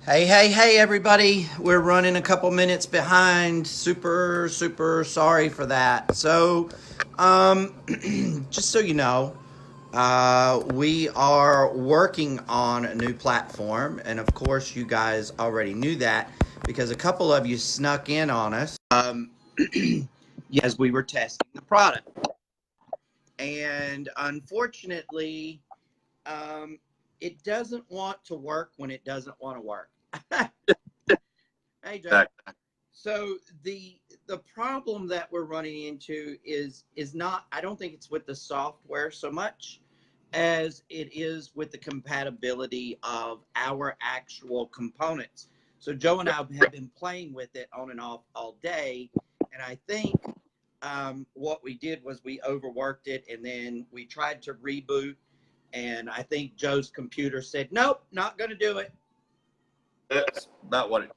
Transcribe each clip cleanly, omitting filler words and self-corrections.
Hey, everybody. We're running a couple minutes behind. Super sorry for that. Um, just so you know, we are working on a new platform. And of course, you guys already knew that because a couple of you snuck in on us as we were testing the product. And unfortunately, um, it doesn't want to work when it doesn't want to work. Hey, Joe. Exactly. So the problem that we're running into is not, I don't think it's with the software so much as it is with the compatibility of our actual components. So Joe and I have been playing with it on and off all day, and I think what we did was we overworked it, and then we tried to reboot, and I think Joe's computer said, "Nope, not going to do it." That's about what it.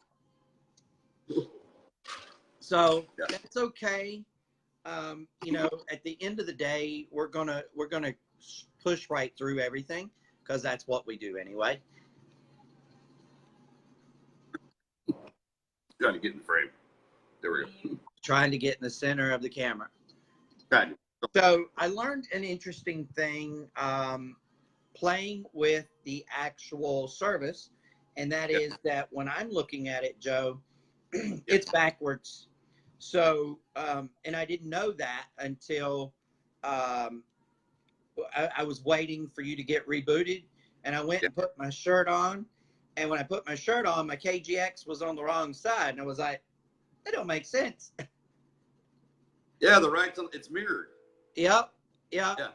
So Yeah. that's okay. At the end of the day, we're gonna push right through everything because that's what we do anyway. Trying to get in the frame. There we go. Trying to get in the center of the camera. Kind of. So I learned an interesting thing playing with the actual service, and that is that when I'm looking at it, Joe, it's backwards. So, and I didn't know that until um, I was waiting for you to get rebooted, and I went Yeah. and put my shirt on. And when I put my shirt on, my KGX was on the wrong side, and I was like, "That don't make sense." Yeah, the right. It's mirrored. Yep, yep. Yeah.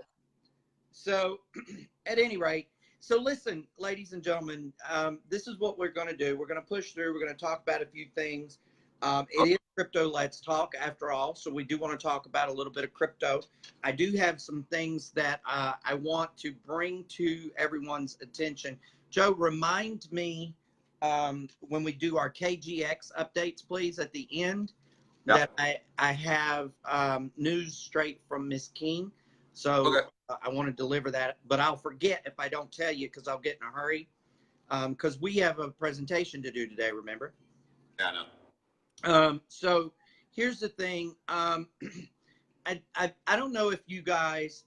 So, at any rate, so listen, ladies and gentlemen, this is what we're going to do. We're going to push through. We're going to talk about a few things. It is crypto. Let's talk after all. So we do want to talk about a little bit of crypto. I do have some things that I want to bring to everyone's attention. Joe, remind me when we do our KGX updates, please, at the end, Yeah. that I have news straight from Miss King. So Okay. I want to deliver that, but I'll forget if I don't tell you because I'll get in a hurry. Because we have a presentation to do today, remember? Yeah, I know. So here's the thing. I don't know if you guys,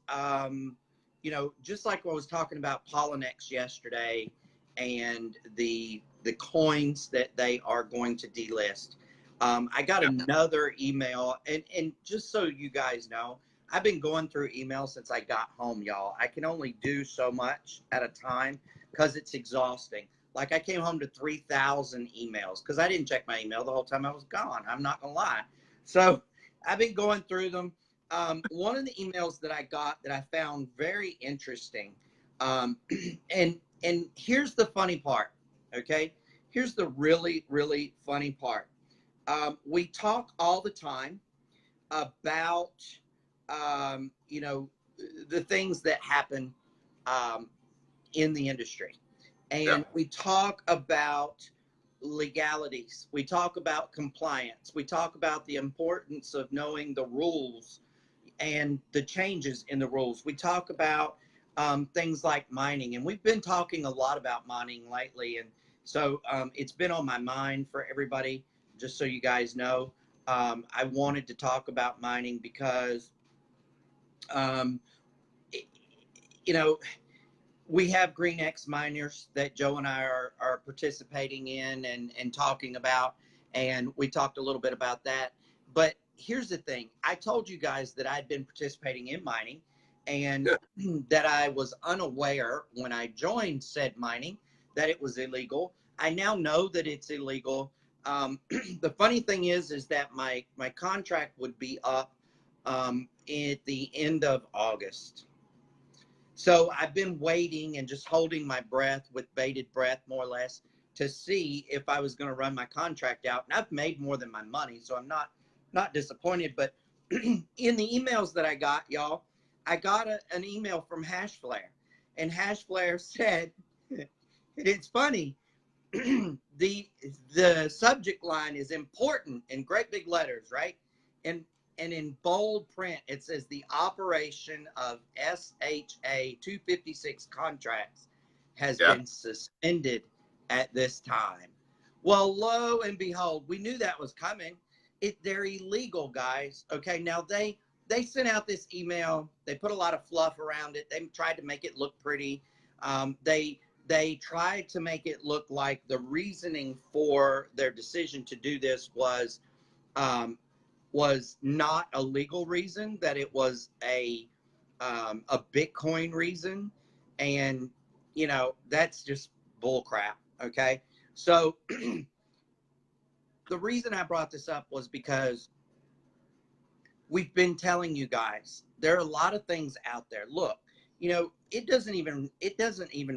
just like I was talking about Polynex yesterday and the coins that they are going to delist. I got another email, and just so you guys know, I've been going through email since I got home, y'all. I can only do so much at a time because it's exhausting. Like I came home to 3,000 emails because I didn't check my email the whole time I was gone. I'm not gonna lie. So I've been going through them. One of the emails that I got that I found very interesting, and here's the funny part. Okay, here's the really funny part. We talk all the time about the things that happen um, in the industry, Yeah. and we talk about legalities. We talk about compliance. We talk about the importance of knowing the rules and the changes in the rules. We talk about things like mining, and we've been talking a lot about mining lately. And so it's been on my mind for everybody, just so you guys know. I wanted to talk about mining because, um, it, you know, we have Green X miners that Joe and I are participating in and talking about. And we talked a little bit about that. But here's the thing. I told you guys that I'd been participating in mining and Yeah. that I was unaware when I joined said mining that it was illegal. I now know that it's illegal. The funny thing is that my contract would be up at the end of August. So I've been waiting and just holding my breath with bated breath, more or less, to see if I was going to run my contract out. And I've made more than my money, so I'm not disappointed. But in the emails that I got, y'all, I got an email from Hashflare, and Hashflare said, it's funny. The subject line is important in great big letters, right? And and in bold print it says the operation of SHA 256 contracts has Yeah. been suspended at this time. Well, lo and behold, we knew that was coming. They're illegal, guys. Okay, now they sent out this email. They put a lot of fluff around it. They tried to make it look pretty. They tried to make it look like the reasoning for their decision to do this was not a legal reason, that it was a Bitcoin reason, and that's just bull crap. Okay, so the reason I brought this up was because we've been telling you guys there are a lot of things out there. Look, it doesn't even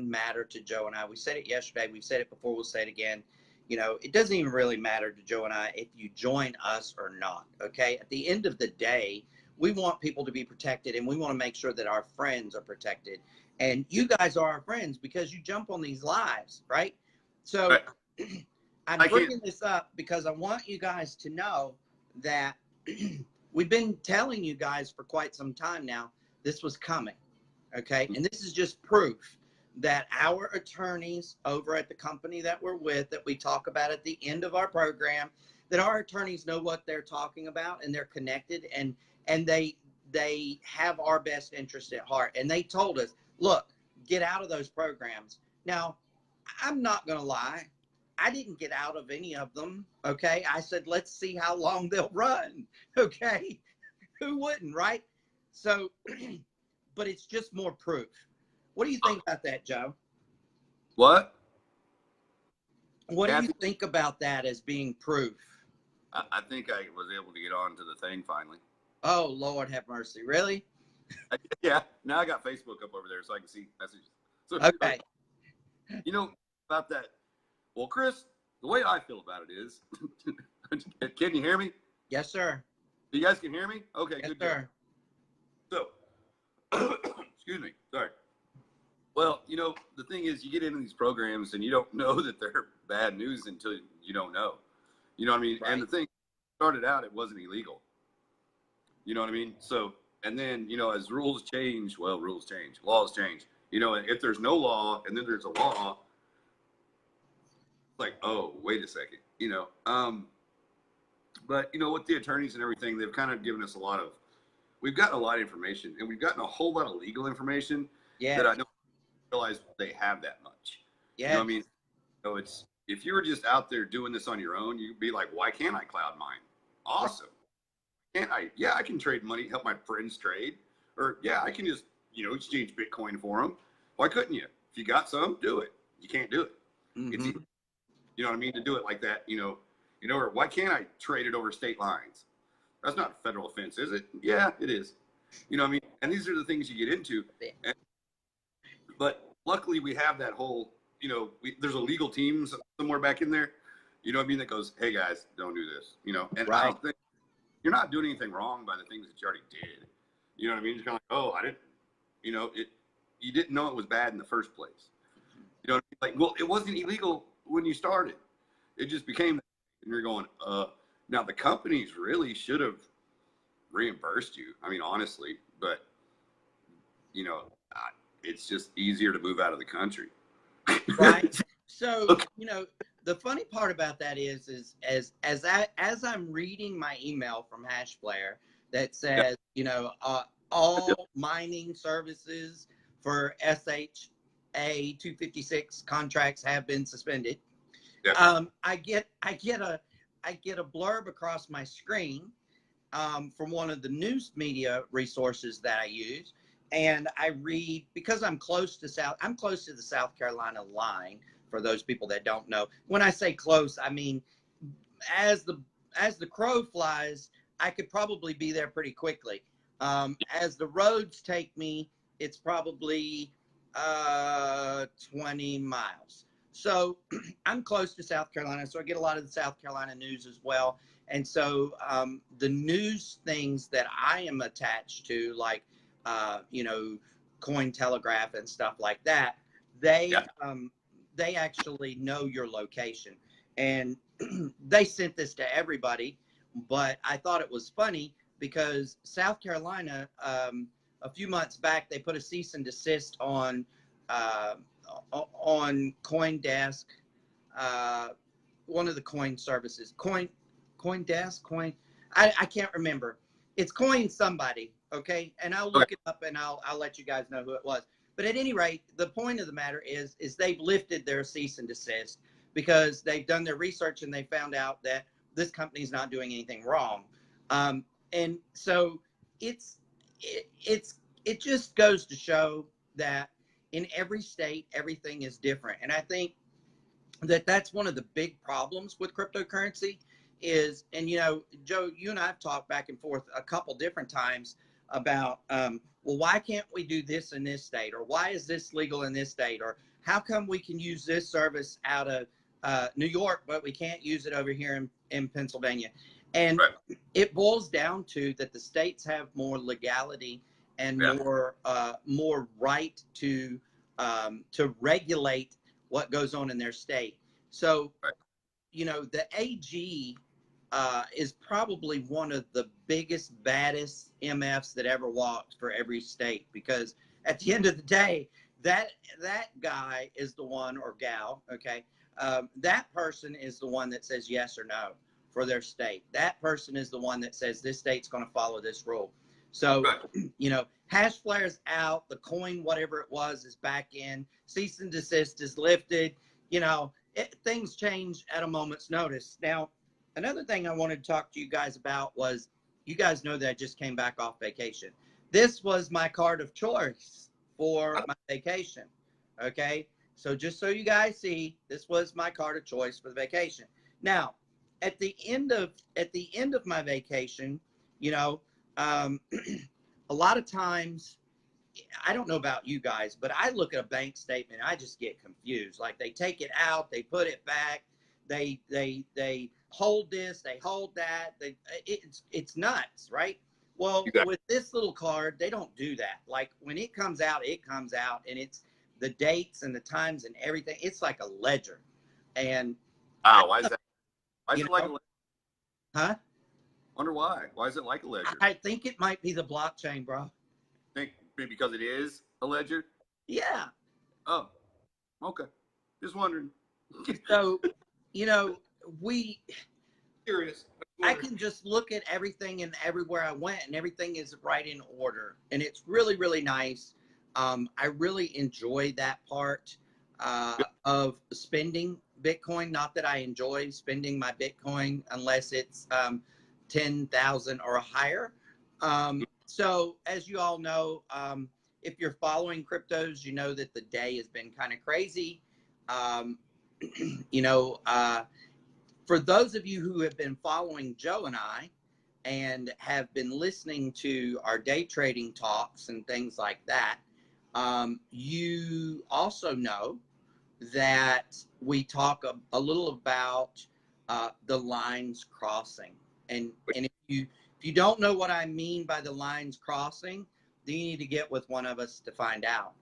matter to Joe and I. We said it yesterday. We've said it before. We'll say it again. It doesn't even really matter to Joe and I if you join us or not. Okay. At the end of the day, we want people to be protected, and we want to make sure that our friends are protected. And you guys are our friends because you jump on these lives, right? So Right. I'm bringing this up because I want you guys to know that we've been telling you guys for quite some time now this was coming, okay? And this is just proof that our attorneys over at the company that we're with, that we talk about at the end of our program, that our attorneys know what they're talking about, and they're connected, and they have our best interest at heart. And they told us, look, get out of those programs. Now, I'm not going to lie. I didn't get out of any of them, okay? I said, let's see how long they'll run, okay? Who wouldn't, right? So, but it's just more proof. What do you think about that, Joe? What? What do you think about that as being proof? I think I was able to get onto the thing finally. Oh, Lord have mercy. Really? Yeah. Now I got Facebook up over there so I can see messages. So, okay. About that. Well, Chris, the way I feel about it is, can you hear me? Yes, sir. You guys can hear me? Okay, yes, good. Sir. So, excuse me. Sorry. Well, the thing is, you get into these programs and you don't know that they're bad news until you don't know. You know what I mean? Right. And the thing started out, it wasn't illegal. You know what I mean? So, and then, as rules change, rules change, laws change. If there's no law and then there's a law, like, oh, wait a second, but with the attorneys and everything, they've kind of given us we've gotten a lot of information, and we've gotten a whole lot of legal information that I don't realize they have that much. Yeah. You know what I mean? So if you were just out there doing this on your own, you'd be like, why can't I cloud mine? Awesome. Can't I? Yeah, I can trade money, help my friends trade, or yeah, I can just, exchange Bitcoin for them. Why couldn't you? If you got some, do it. You can't do it. Mm-hmm. It's, you know what I mean? To do it like that, or why can't I trade it over state lines? That's not a federal offense, is it? Yeah, it is. You know what I mean? And these are the things you get into. But luckily we have that whole, there's a legal team somewhere back in there, you know what I mean, that goes, hey guys, don't do this, and right. I don't think you're not doing anything wrong by the things that you already did. You know what I mean? It's kind of like, oh, I didn't, you didn't know it was bad in the first place. You know what I mean? Like, well, it wasn't illegal when you started. It just became, and you're going, now the companies really should have reimbursed you. I mean, honestly, but it's just easier to move out of the country. Right. So, the funny part about that is as I'm reading my email from HashFlare that says, all mining services for SHA 256 contracts have been suspended. Yeah. I get a blurb across my screen from one of the news media resources that I use, and I read, because I'm close to the South Carolina line. For those people that don't know, when I say close, I mean as the crow flies, I could probably be there pretty quickly. As the roads take me, it's probably 20 miles. So I'm close to South Carolina, so I get a lot of the South Carolina news as well. And so the news things that I am attached to, like, Cointelegraph and stuff like that, they actually know your location. And they sent this to everybody, but I thought it was funny because South Carolina, a few months back, they put a cease and desist on CoinDesk one of the coin services, I can't remember. It's Coin somebody, okay? And I'll look it up and I'll let you guys know who it was. But at any rate, the point of the matter is they've lifted their cease and desist because they've done their research and they found out that this company's not doing anything wrong. And so it just goes to show that in every state, everything is different. And I think that that's one of the big problems with cryptocurrency is, and you know, Joe, you and I have talked back and forth a couple different times about, well, why can't we do this in this state? Or why is this legal in this state? Or how come we can use this service out of New York, but we can't use it over here in Pennsylvania? And it boils down to that the states have more legality and more right to regulate what goes on in their state. So, you know, the AG is probably one of the biggest, baddest MFs that ever walked for every state, because at the end of the day, that guy is the one, or gal, okay, that person is the one that says yes or no for their state. That person is the one that says this state's going to follow this rule. So, you know, hash flare's out, the coin, whatever it was, is back in, cease and desist is lifted, you know, things change at a moment's notice. Now, another thing I wanted to talk to you guys about was, you guys know that I just came back off vacation. This was my card of choice for my vacation. Okay. So just so you guys see, this was my card of choice for the vacation. Now, at the end of my vacation, you know, a lot of times, I don't know about you guys, but I look at a bank statement, I just get confused. Like, they take it out, they put it back, they hold this, they hold that. It's nuts, right? Well, with this little card, they don't do that. Like, when it comes out, and it's the dates and the times and everything. It's like a ledger. And why is that? Why is it like a ledger? Huh? Wonder why. Why is it like a ledger? I think it might be the blockchain, bro. Think because it is a ledger? Yeah. Oh, okay. Just wondering. So, you know, Curious. I can just look at everything and everywhere I went, and everything is right in order. And it's really, really nice. I really enjoy that part of spending Bitcoin. Not that I enjoy spending my Bitcoin unless it's 10,000 or higher. So as you all know, if you're following cryptos, you know that the day has been kind of crazy. You know, for those of you who have been following Joe and I and have been listening to our day trading talks and things like that, you also know that we talk a little about the lines crossing. And if you don't know what I mean by the lines crossing, then you need to get with one of us to find out.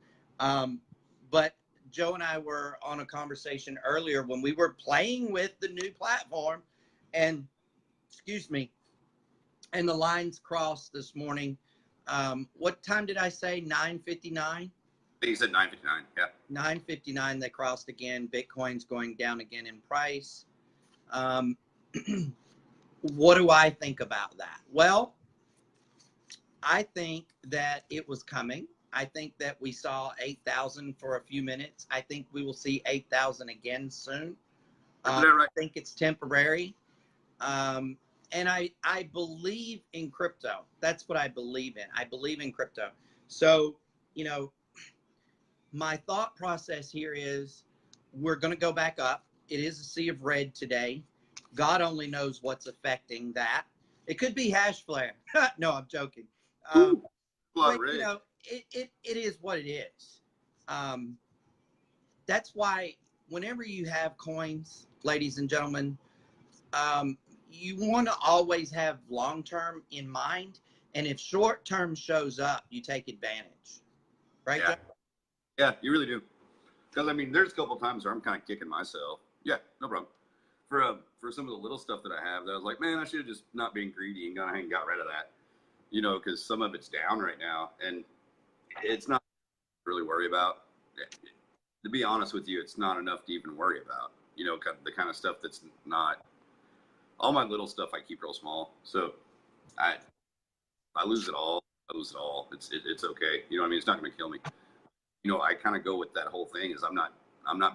But Joe and I were on a conversation earlier when we were playing with the new platform, and excuse me, and the lines crossed this morning. What time did I say? 9:59? I think you said 9:59. Yeah. 9:59. They crossed again. Bitcoin's going down again in price. What do I think about that? Well, I think that it was coming. I think that we saw 8,000 for a few minutes. I think we will see 8,000 again soon. I think it's temporary. And I believe in crypto. That's what I believe in. I believe in crypto. So, you know, my thought process here is we're going to go back up. It is a sea of red today. God only knows what's affecting that. It could be hash flare. No, I'm joking. But, you know, it is what it is. That's why whenever you have coins, ladies and gentlemen, you want to always have long-term in mind. And if short-term shows up, you take advantage. Right? Yeah, yeah, you really do. Because, I mean, there's a couple of times where I'm kind of kicking myself. Yeah, no problem. For some of the little stuff that I have that I was like, man, I should have just not been greedy and gone ahead and got rid of that. You know, because some of it's down right now. And it's not really worry about. To be honest with you, it's not enough to even worry about. you know, the kind of stuff that's not, all my little stuff I keep real small. So I lose it all. I lose it all. It's okay. You know what I mean? It's not going to kill me. You know, I kind of go with that whole thing is I'm not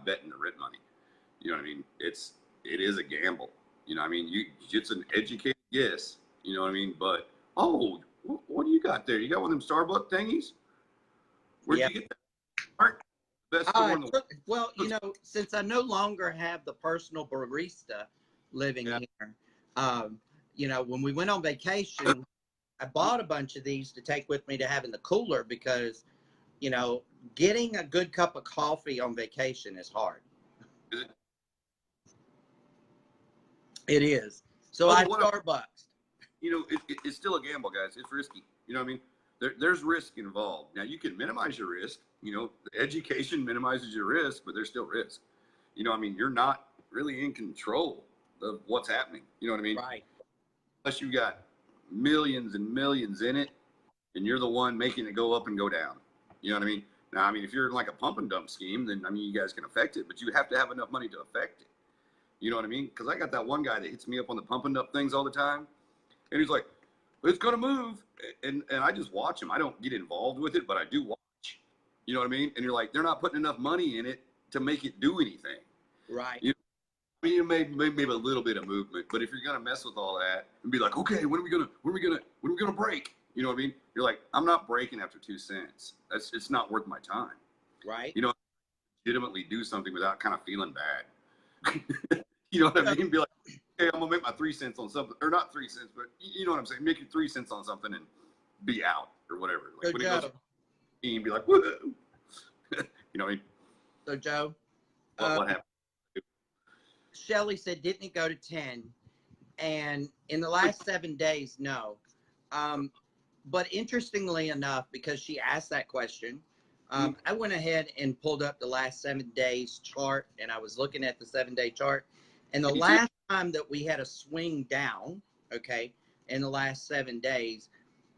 betting the rent money. You know what I mean? It is a gamble. You know what I mean? It's an educated guess. You know what I mean? But, oh, what do you got there? You got one of them Starbucks thingies? Where'd you get that? All right. Best store in the world. Well, you know, since I no longer have the personal barista living here, you know, when we went on vacation, I bought a bunch of these to take with me to have in the cooler because, you know, getting a good cup of coffee on vacation is hard. Is it? It is. So I Starbucks. You know, it's still a gamble, guys. It's risky. You know what I mean? There's risk involved. Now, you can minimize your risk. You know, the education minimizes your risk, but there's still risk. You know, I mean, you're not really in control of what's happening. You know what I mean? Right. Unless you got millions and millions in it, and you're the one making it go up and go down. You know what I mean? Now, I mean, if you're in like a pump and dump scheme, then, I mean, you guys can affect it, but you have to have enough money to affect it. You know what I mean? Because I got that one guy that hits me up on the pump and dump things all the time, and he's like, it's going to move. And I just watch him. I don't get involved with it, but I do watch. You know what I mean? And you're like, they're not putting enough money in it to make it do anything. Right. You know, I mean, maybe a little bit of movement, but if you're going to mess with all that and be like, okay, when are we going to break? You know what I mean? You're like, I'm not breaking after 2 cents. It's not worth my time. Right. You know, legitimately do something without kind of feeling bad. You know what I mean? Be like, hey, I'm gonna make my 3 cents on something, or not 3 cents, but you know what I'm saying? Make your 3 cents on something and be out or whatever. Like so when Joe, it goes, you be like, woohoo. You know what I mean? So Joe, what happened? Shelly said, didn't it go to 10? And in the last 7 days, no. But interestingly enough, because she asked that question, I went ahead and pulled up the last 7 days chart, and I was looking at the 7-day chart. And the last time that we had a swing down, okay, in the last 7 days,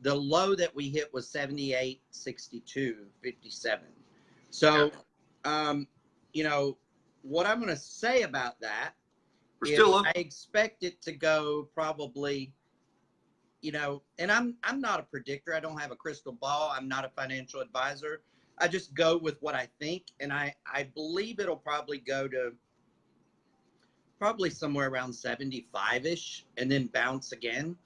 the low that we hit was 78.62.57. So, you know, what I'm going to say about that is I expect it to go probably, you know, and I'm not a predictor. I don't have a crystal ball. I'm not a financial advisor. I just go with what I think, and I believe it'll probably go to probably somewhere around 75-ish and then bounce again.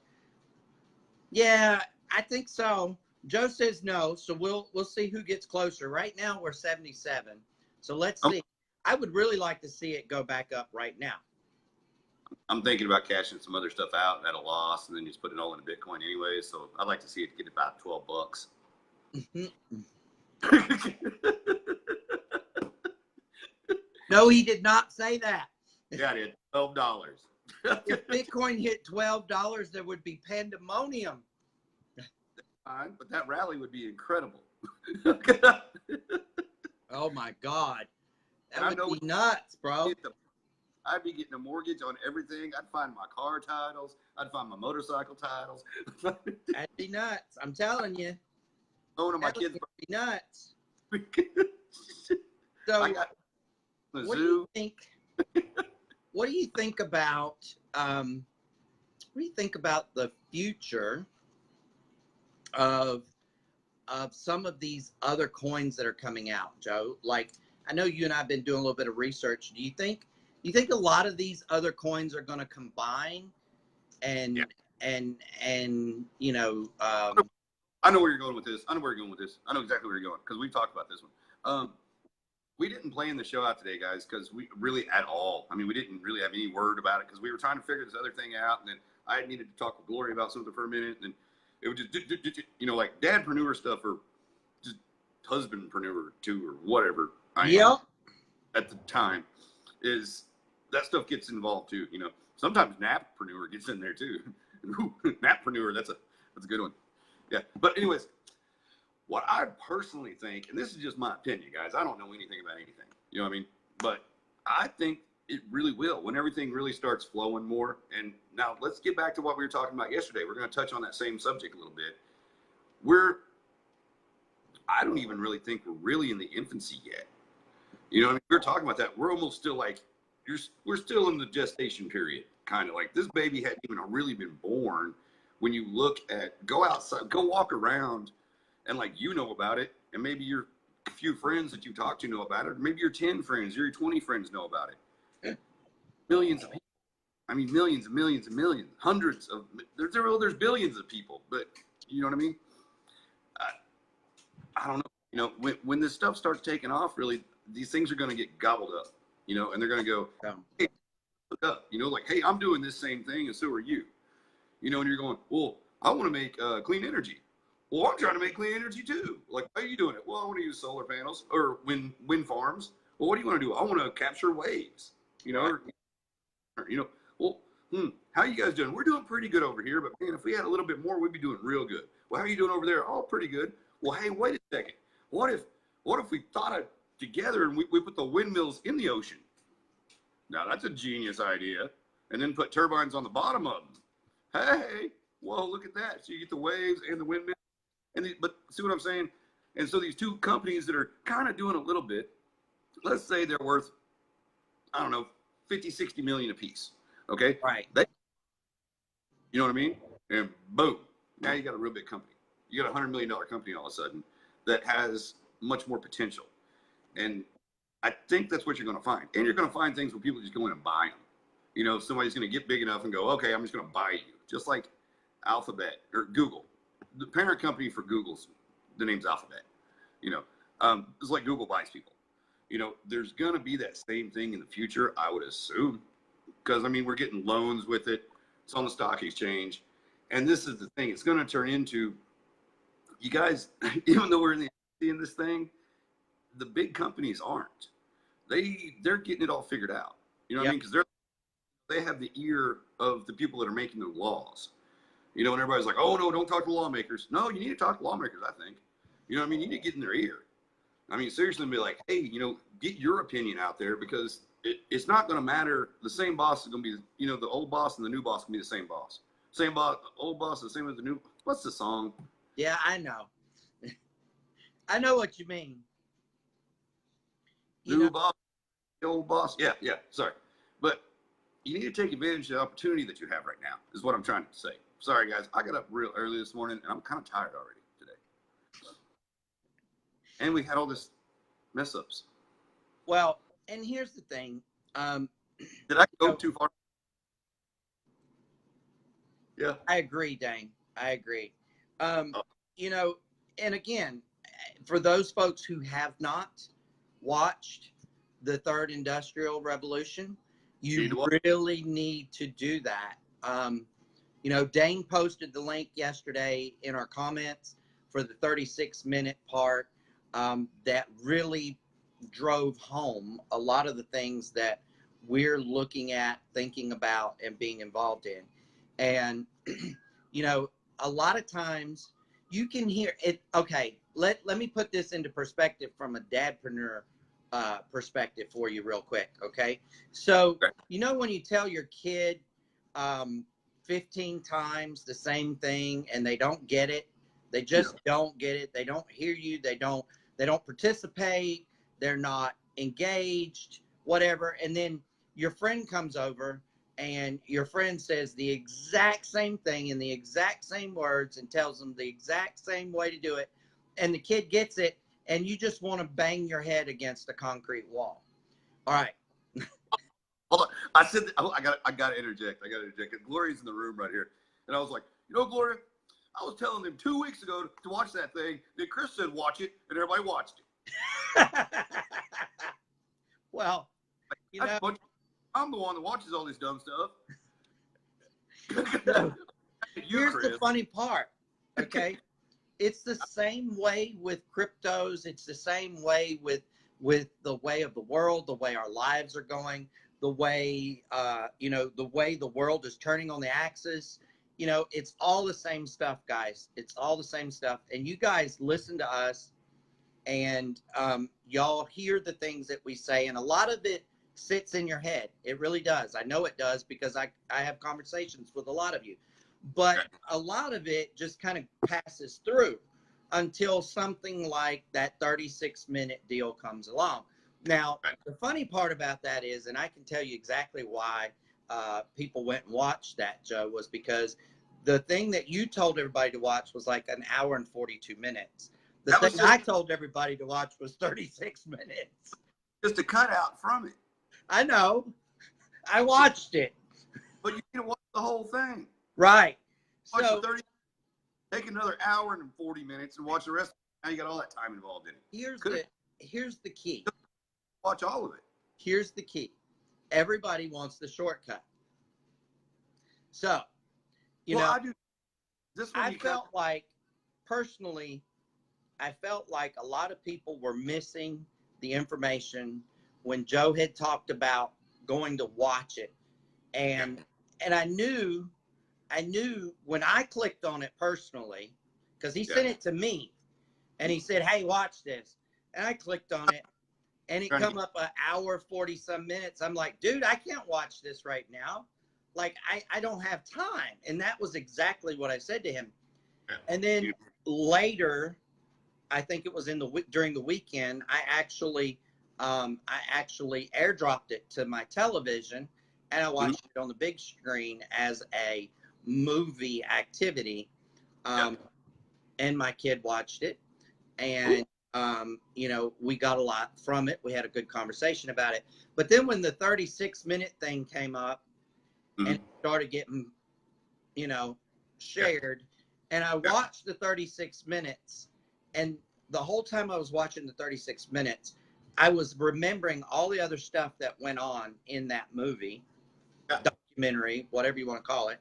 Yeah, I think so. Joe says no, so we'll see who gets closer. Right now we're 77. So let's see. I would really like to see it go back up right now. I'm thinking about cashing some other stuff out at a loss and then just putting it all into Bitcoin anyway. So I'd like to see it get about $12. No, he did not say that. Yeah, I did. $12. If Bitcoin hit $12, there would be pandemonium. Fine, but that rally would be incredible. Oh my God. That would be nuts, bro. I'd be getting a mortgage on everything. I'd find my car titles. I'd find my motorcycle titles. That'd be nuts. I'm telling you. Owning my kids. Would be nuts. So, what do you think? What do you think about? What do you think about the future of some of these other coins that are coming out, Joe? Like, I know you and I've been doing a little bit of research. Do you think a lot of these other coins are going to combine and you know? I know where you're going with this. I know exactly where you're going because we've talked about this one. We didn't plan the show out today, guys, because we really at all. I mean, we didn't really have any word about it because we were trying to figure this other thing out, and then I needed to talk with Glory about something for a minute, and it was just, you know, like dadpreneur stuff or just husbandpreneur too or whatever. At the time, is that stuff gets involved too. You know, sometimes nappreneur gets in there too. Nappreneur, that's a good one. Yeah, but anyways. What I personally think, and this is just my opinion, guys, I don't know anything about anything, you know what I mean? But I think it really will when everything really starts flowing more. And now let's get back to what we were talking about yesterday. We're going to touch on that same subject a little bit. I don't even really think we're really in the infancy yet. You know what I mean? We were talking about that. We're almost still like, we're still in the gestation period, kind of like this baby hadn't even really been born. When you look at, go outside, go walk around, and like you know about it, and maybe your few friends that you talk to know about it, or maybe your 10 friends, your 20 friends know about it. Millions of people. I mean, millions and millions and millions, hundreds of, there's billions of people, but you know what I mean? I don't know. You know, when this stuff starts taking off, really, these things are going to get gobbled up, you know, and they're going to go, hey, look up, you know, like, hey, I'm doing this same thing, and so are you. You know, and you're going, well, I want to make clean energy. Well, I'm trying to make clean energy too. Like, how are you doing it? Well, I want to use solar panels or wind farms. Well, what do you want to do? I want to capture waves, you know, or, you know, well, how are you guys doing? We're doing pretty good over here, but man, if we had a little bit more, we'd be doing real good. Well, how are you doing over there? Oh, pretty good. Well, hey, wait a second. What if we thought it together and we put the windmills in the ocean? Now that's a genius idea. And then put turbines on the bottom of them. Hey, well, look at that. So you get the waves and the windmills. But see what I'm saying? And so these two companies that are kind of doing a little bit, let's say they're worth, I don't know, 50, 60 million a piece. Okay. Right. You know what I mean? And boom, now you got a real big company. You got $100 million company all of a sudden that has much more potential. And I think that's what you're going to find. And you're going to find things where people just go in and buy them. You know, somebody's going to get big enough and go, okay, I'm just going to buy you. Just like Alphabet or Google. The parent company for Google's, the name's Alphabet. You know, it's like Google buys people. You know, there's going to be that same thing in the future, I would assume. Because, I mean, we're getting loans with it. It's on the stock exchange. And this is the thing. It's going to turn into, you guys, even though we're in this thing, the big companies aren't. They're getting it all figured out. You know what I mean? Because they have the ear of the people that are making the laws. You know, and everybody's like, oh, no, don't talk to lawmakers. No, you need to talk to lawmakers, I think. You know what I mean? You need to get in their ear. I mean, seriously, be like, hey, you know, get your opinion out there, because it's not going to matter. The same boss is going to be, you know, the old boss and the new boss can be the same boss. Same boss, old boss, the same as the new. What's the song? Yeah, I know. I know what you mean. New boss, the old boss. Yeah, sorry. But you need to take advantage of the opportunity that you have right now, is what I'm trying to say. Sorry, guys. I got up real early this morning, and I'm kind of tired already today. And we had all this mess ups. Well, and here's the thing. Did I go too far? Yeah. I agree, Dane. I agree. You know, and again, for those folks who have not watched the Third Industrial Revolution, you really need to do that. You know, Dane posted the link yesterday in our comments for the 36-minute part that really drove home a lot of the things that we're looking at, thinking about, and being involved in. And, you know, a lot of times you can hear it. Okay, let me put this into perspective from a dadpreneur perspective for you real quick, okay? So, you know, when you tell your kid 15 times the same thing and they don't get it, they just don't get it, they don't hear you, they don't participate, they're not engaged, whatever, and then your friend comes over and your friend says the exact same thing in the exact same words and tells them the exact same way to do it, and the kid gets it, and you just want to bang your head against a concrete wall. All right. Hold on. I said, I got to interject. Gloria's in the room right here. And I was like, you know, Gloria, I was telling them 2 weeks ago to watch that thing. Then Chris said, watch it. And everybody watched it. Well, you know, I'm the one that watches all this dumb stuff. Here's the funny part, okay? It's the same way with cryptos. It's the same way with the way of the world, the way our lives are going, the way, you know, the way the world is turning on the axis. You know, it's all the same stuff, guys. It's all the same stuff. And you guys listen to us, and y'all hear the things that we say, and a lot of it sits in your head. It really does. I know it does, because I have conversations with a lot of you. But a lot of it just kind of passes through until something like that 36-minute deal comes along. Now, the funny part about that is, and I can tell you exactly why people went and watched that, Joe, was because the thing that you told everybody to watch was like an hour and 42 minutes. The thing I told everybody to watch was 36 minutes. Just a cutout from it. I know. I watched it. But you need to watch the whole thing. Right. Watch So, the 30, take another hour and 40 minutes and watch the rest. Now you got all that time involved in it. Here's the key. Watch all of it. Here's the key. Everybody wants the shortcut. So, you know, I felt like, personally, I felt like a lot of people were missing the information when Joe had talked about going to watch it. And I knew when I clicked on it personally, because he sent it to me and he said, hey, watch this. And I clicked on it and it come up an hour, 40 some minutes. I'm like, dude, I can't watch this right now. Like, I don't have time. And that was exactly what I said to him. And then later, I think it was during the weekend, I actually airdropped it to my television and I watched it on the big screen as a movie activity. And my kid watched it, and you know, we got a lot from it. We had a good conversation about it. But then when the 36-minute thing came up and it started getting, you know, shared, and I watched the 36 minutes, and the whole time I was watching the 36 minutes, I was remembering all the other stuff that went on in that movie, documentary, whatever you want to call it.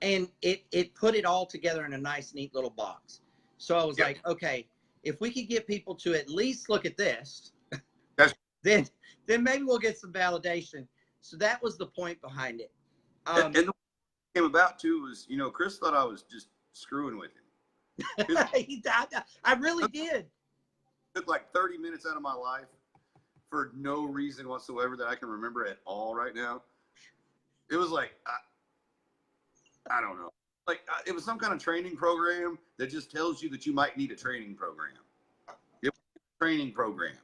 And it put it all together in a nice, neat little box. So I was like, okay, if we could get people to at least look at this, then maybe we'll get some validation. So that was the point behind it. And the way it came about too was, you know, Chris thought I was just screwing with him. I really did. It took like 30 minutes out of my life for no reason whatsoever that I can remember at all right now. It was like, I don't know. Like, it was some kind of training program that just tells you that you might need a training program. It was a training program.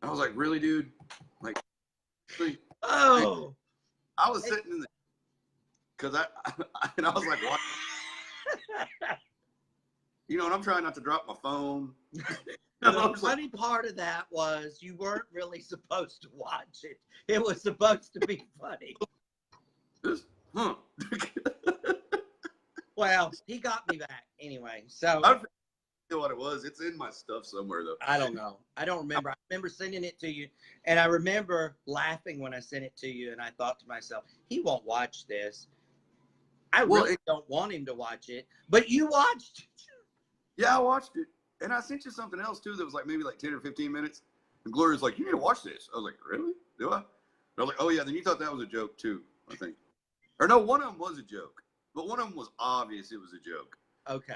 I was like, really, dude? Like, really? Oh. I was sitting in the, because and I was like, what? You know, and I'm trying not to drop my phone. The funny part of that was you weren't really supposed to watch it. It was supposed to be funny. Well, he got me back anyway. So I don't know what it was. It's in my stuff somewhere, though. I don't know. I don't remember. I remember sending it to you, and I remember laughing when I sent it to you, and I thought to myself, he won't watch this. I really don't want him to watch it, but you watched it. Yeah, I watched it. And I sent you something else, too, that was like maybe like 10 or 15 minutes. And Gloria's like, you need to watch this. I was like, really? Do I? And I was like, oh, yeah. Then you thought that was a joke, too, I think. Or no, one of them was a joke. But one of them was obvious it was a joke. Okay.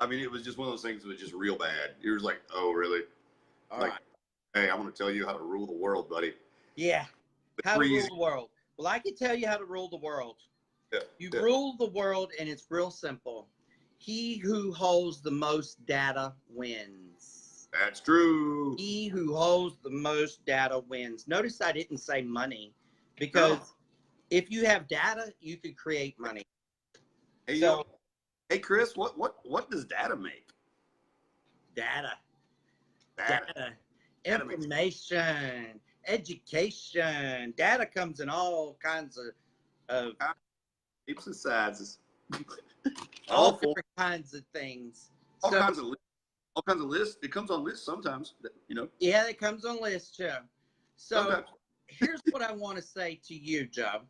I mean, it was just one of those things that was just real bad. It was like, oh, really? All like, right. Hey, I want to tell you how to rule the world, buddy. Yeah. How to rule the world. Well, I can tell you how to rule the world. Yeah. You rule the world, and it's real simple. He who holds the most data wins. That's true. He who holds the most data wins. Notice I didn't say money, because if you have data, you could create money. Hey, hey, Chris, what does data make? Data. Information. Education. Data comes in all kinds of shapes and sizes. all different kinds of things. All kinds of lists. It comes on lists sometimes, you know. Yeah, it comes on lists, Joe. So here's what I want to say to you, Joe.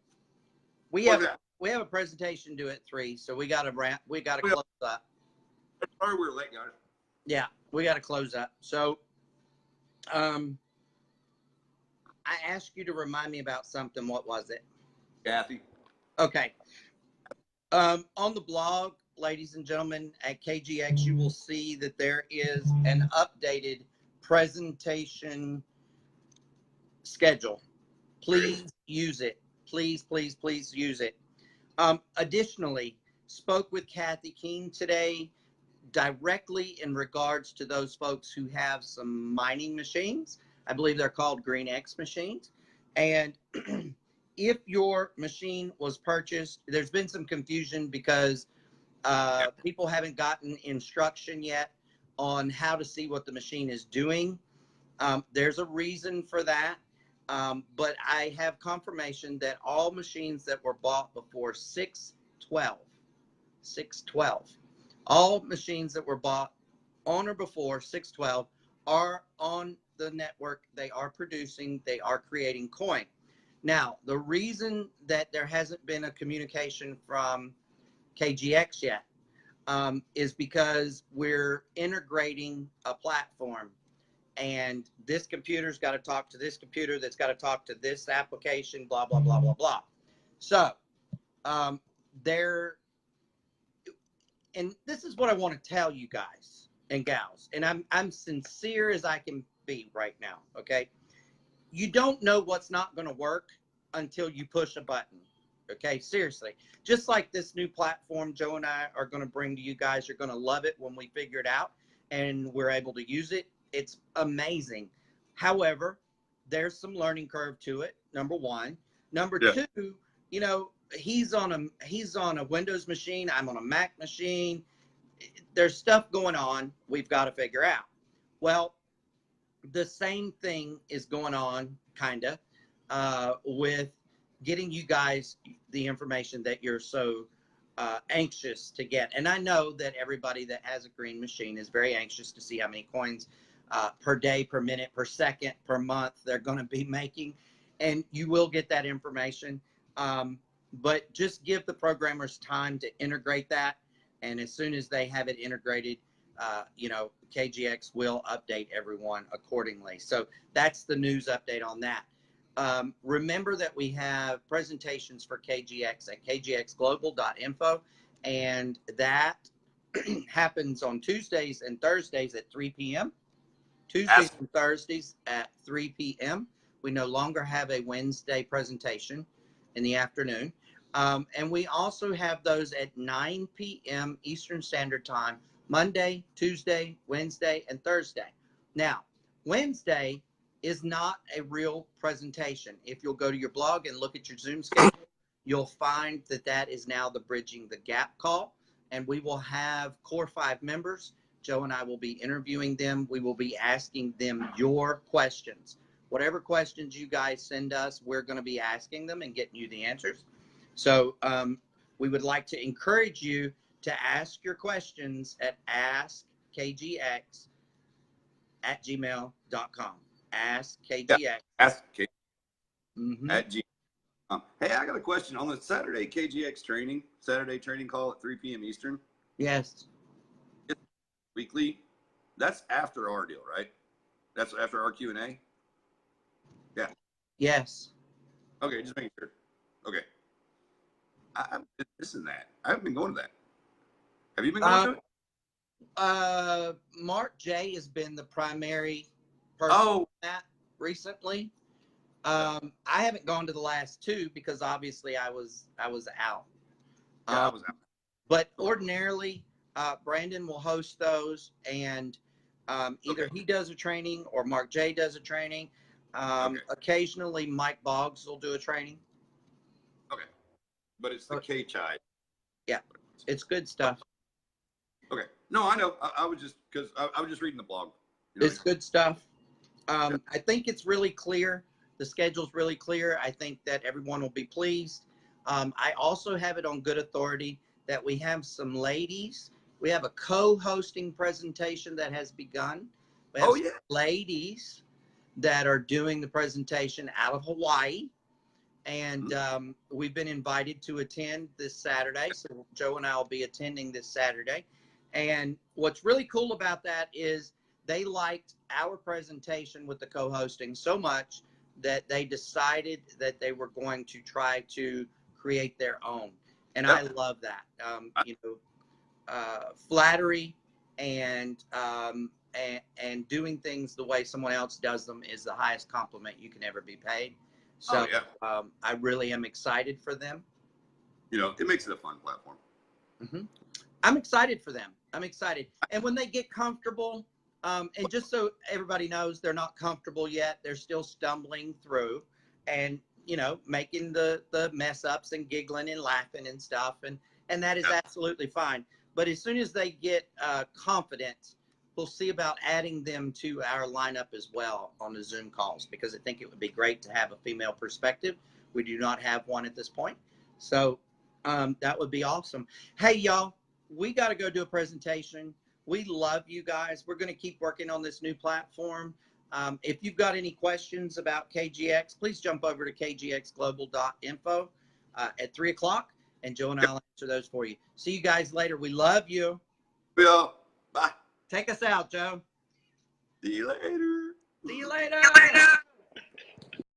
We have a presentation due at 3, so we got to close up. Sorry, we're late, guys. Yeah, we got to close up. So, I asked you to remind me about something. What was it? Kathy. Okay. On the blog, ladies and gentlemen, at KGX, you will see that there is an updated presentation schedule. Please use it. Please, please, please use it. Additionally, spoke with Kathy King today. directly in regards to those folks who have some mining machines. I believe they're called Green X machines. And if your machine was purchased, there's been some confusion because people haven't gotten instruction yet on how to see what the machine is doing. There's a reason for that. But I have confirmation that all machines that were bought before 6/12, all machines that were bought on or before 6/12 are on the network. They are producing, they are creating coin. Now, the reason that there hasn't been a communication from KGX yet is because we're integrating a platform, and this computer's got to talk to this computer that's got to talk to this application, blah, blah, blah, blah, blah. So and this is what I want to tell you guys and gals, and I'm sincere as I can be right now, okay? You don't know what's not going to work until you push a button, okay? Seriously. Just like this new platform Joe and I are going to bring to you guys. You're going to love it when we figure it out and we're able to use it. It's amazing. However, there's some learning curve to it, number one. Number two, you know, he's on a Windows machine. I'm on a Mac machine. There's stuff going on we've got to figure out. Well, the same thing is going on, kind of, with getting you guys the information that you're so anxious to get. And I know that everybody that has a green machine is very anxious to see how many coins per day, per minute, per second, per month they're going to be making. And you will get that information. But just give the programmers time to integrate that. And as soon as they have it integrated, you know, KGX will update everyone accordingly. So that's the news update on that. Remember that we have presentations for KGX at kgxglobal.info, and that happens on Tuesdays and Thursdays at 3 p.m. Tuesdays and Thursdays at 3 p.m. We no longer have a Wednesday presentation in the afternoon. And we also have those at 9 p.m. Eastern Standard Time, Monday, Tuesday, Wednesday, and Thursday. Now, Wednesday is not a real presentation. If you'll go to your blog and look at your Zoom schedule, you'll find that that is now the Bridging the Gap call. And we will have Core 5 members. Joe and I will be interviewing them. We will be asking them your questions. Whatever questions you guys send us, we're going to be asking them and getting you the answers. So we would like to encourage you to ask your questions at askkgx@gmail.com. Ask KGX. Yeah, ask at gmail.com. Hey, I got a question. On the Saturday KGX training, Saturday training call at 3 p.m. Eastern. Yes. It's weekly. That's after our deal, right? That's after our Q&A? Yeah. Yes. Okay, just making sure. Okay. I've been missing that. I haven't been going to that. Have you been going to it? Mark J has been the primary person that recently. I haven't gone to the last two because obviously I was out. Yeah, I was out. But ordinarily, Brandon will host those, and either he does a training or Mark J does a training. Occasionally, Mike Boggs will do a training. Okay. But it's the K-Chai. Yeah, it's good stuff. Okay. No, I know. I was just, because I was just reading the blog. You know it's good stuff. I think it's really clear. The schedule's really clear. I think that everyone will be pleased. I also have it on good authority that we have some ladies. We have a co-hosting presentation that has begun. We have some ladies that are doing the presentation out of Hawaii. And we've been invited to attend this Saturday. So Joe and I will be attending this Saturday. And what's really cool about that is they liked our presentation with the co-hosting so much that they decided that they were going to try to create their own. And I love that. You know, flattery and doing things the way someone else does them is the highest compliment you can ever be paid. So I really am excited for them. You know, it makes it a fun platform. I'm excited for them. I'm excited. And when they get comfortable, and just so everybody knows, they're not comfortable yet. They're still stumbling through and, you know, making the mess ups and giggling and laughing and stuff. And that is absolutely fine. But as soon as they get confident, we'll see about adding them to our lineup as well on the Zoom calls, because I think it would be great to have a female perspective. We do not have one at this point. So that would be awesome. Hey, y'all, we got to go do a presentation. We love you guys. We're going to keep working on this new platform. If you've got any questions about KGX, please jump over to kgxglobal.info at 3 o'clock, and Joe and I'll answer those for you. See you guys later. We love you. Yeah. Bye. Take us out, Joe. See you later. See you later.